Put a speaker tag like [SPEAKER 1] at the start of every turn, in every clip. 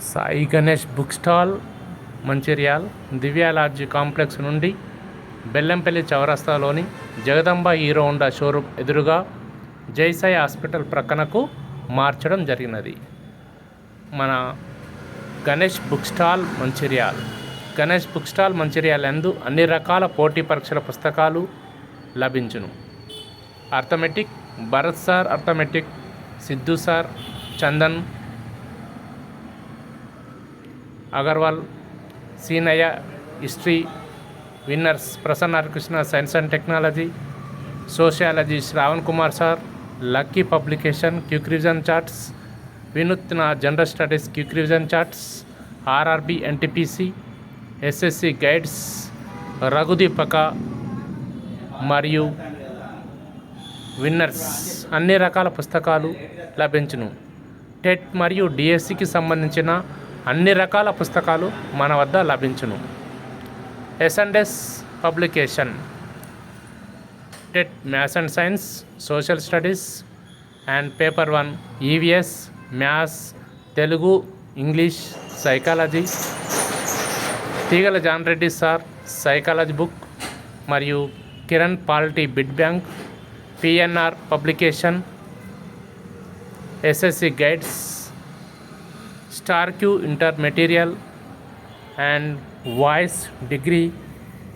[SPEAKER 1] Sai Ganesh book stall Mancherial Divya lodge complex నుండి బెల్లంపల్లి చౌరస్తాలోని Jagadamba Hero Honda showroom ఎదురుగా జైసాయి హాస్పిటల్ ప్రక్కనకు మార్చడం జరిగినది. మన గణేష్ బుక్ స్టాల్ మంచిర్యాల్ యందు అన్ని రకాల పోటీ పరీక్షల పుస్తకాలు లభించును. Arithmetic Bharat sir, arithmetic Siddhu sir, Chandan Agarwal, Seenaiah history, winners Prasanna Harikrishna science and technology, sociology Sravan Kumar sir, lucky publication quick revision charts, Vinootna general studies quick revision charts, RRB NTPC, SSC guides, Raghudeepaka మరియు విన్నర్స్ అన్ని రకాల పుస్తకాలు లభించును. టెట్ మరియు డిఎస్సికి సంబంధించిన అన్ని రకాల పుస్తకాలు మన వద్ద లభించును. ఎస్&ఎస్ publication TET maths and science, social studies and paper 1, EVS, maths, Telugu, English, psychology, Teegala John Reddy sir psychology book మరియు Kiran polity bid bank, PNR publication, SSC guides, star Q inter material and voice degree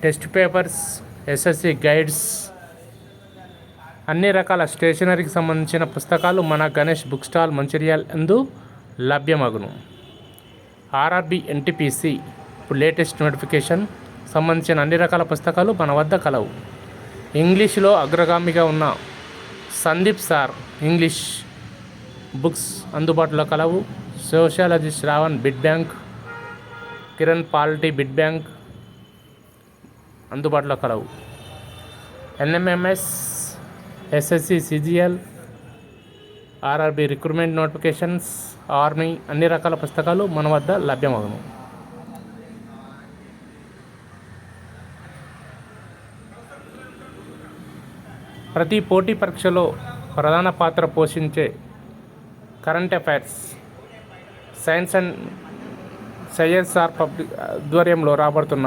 [SPEAKER 1] test papers, SSC guides, అన్ని రకాల స్టేషనరీకి సంబంధించిన పుస్తకాలు మన Ganesh book stall Mancherial యందు లభ్యమగును. RRB NTPC ఇప్పుడు latest notification సంబంధించిన అన్ని రకాల పుస్తకాలు మన వద్ద కలవు. ఇంగ్లీష్లో అగ్రగామిగా ఉన్న సందీప్ సార్ ఇంగ్లీష్ బుక్స్ అందుబాటులో కలవు. Sociology Shravan bid bank, Kiran polity bid bank అందుబాటులో కలవు. NMMS, SSC CGL, RRB recruitment notifications, army అన్ని రకాల పుస్తకాలు మన వద్ద లభ్యమగును. ప్రతి పోటీ పరీక్షలో ప్రధాన పాత్ర పోషించే current affairs science and CSR public ఆధ్వర్యంలో రాబడుతున్న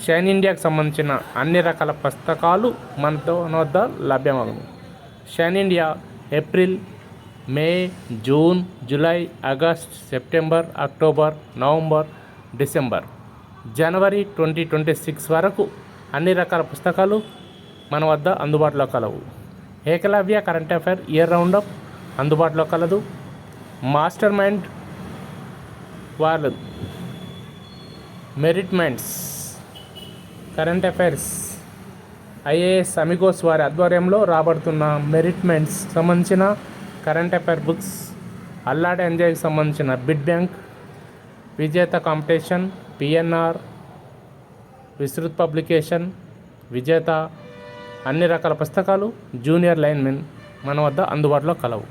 [SPEAKER 1] షైన్ ఇండియాకి సంబంధించిన అన్ని రకాల పుస్తకాలు మన వద్ద లభ్యమగును. Shine India April, May, June, July, August, September, October, November, December, జనవరి 2026 వరకు అన్ని రకాల పుస్తకాలు మన వద్ద అందుబాటులో కలవు. Ekalavya current affair year roundup అందుబాటులో కలదు. మాస్టర్ మైండ్ వాళ్ళ మెరిట్మెంట్స్ కరెంట్ అఫైర్స్ ఐఏఎస్ అమిగోస్ వారి ఆధ్వర్యంలో రాబడుతున్న మెరిట్మెంట్స్ సంబంధించిన కరెంట్ అఫైర్ బుక్స్, అల్లాడ్ ఎంజాయ్కి సంబంధించిన bid bank, Vijetha competition, PNR, విస్తృత్ పబ్లికేషన్, విజేత అన్ని రకాల పుస్తకాలు, జూనియర్ లైన్మెన్ మన వద్ద అందుబాటులో కలవు.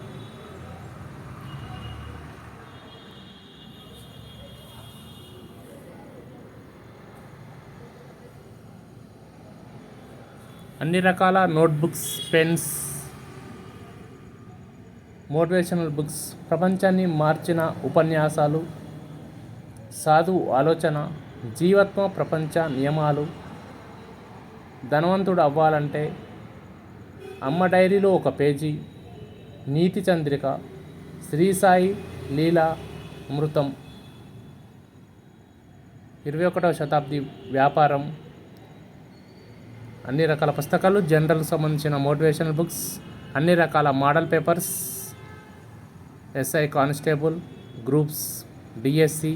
[SPEAKER 1] అన్ని రకాల నోట్బుక్స్, పెన్స్, మోటివేషనల్ బుక్స్, ప్రపంచాన్ని మార్చిన ఉపన్యాసాలు, సాధువు ఆలోచన, జీవత్వ ప్రపంచ నియమాలు, ధనవంతుడు అవ్వాలంటే, అమ్మ డైరీలో ఒక పేజీ, నీతి చంద్రిక, శ్రీ సాయి లీలా అమృతం, 21వ శతాబ్ది వ్యాపారం, అన్ని రకాల పుస్తకాలు, జనరల్కి సంబంధించిన మోటివేషనల్ బుక్స్, అన్ని రకాల model papers, SI constable, groups, DSC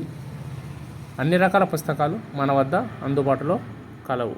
[SPEAKER 1] అన్ని రకాల పుస్తకాలు మన వద్ద అందుబాటులో కలవు.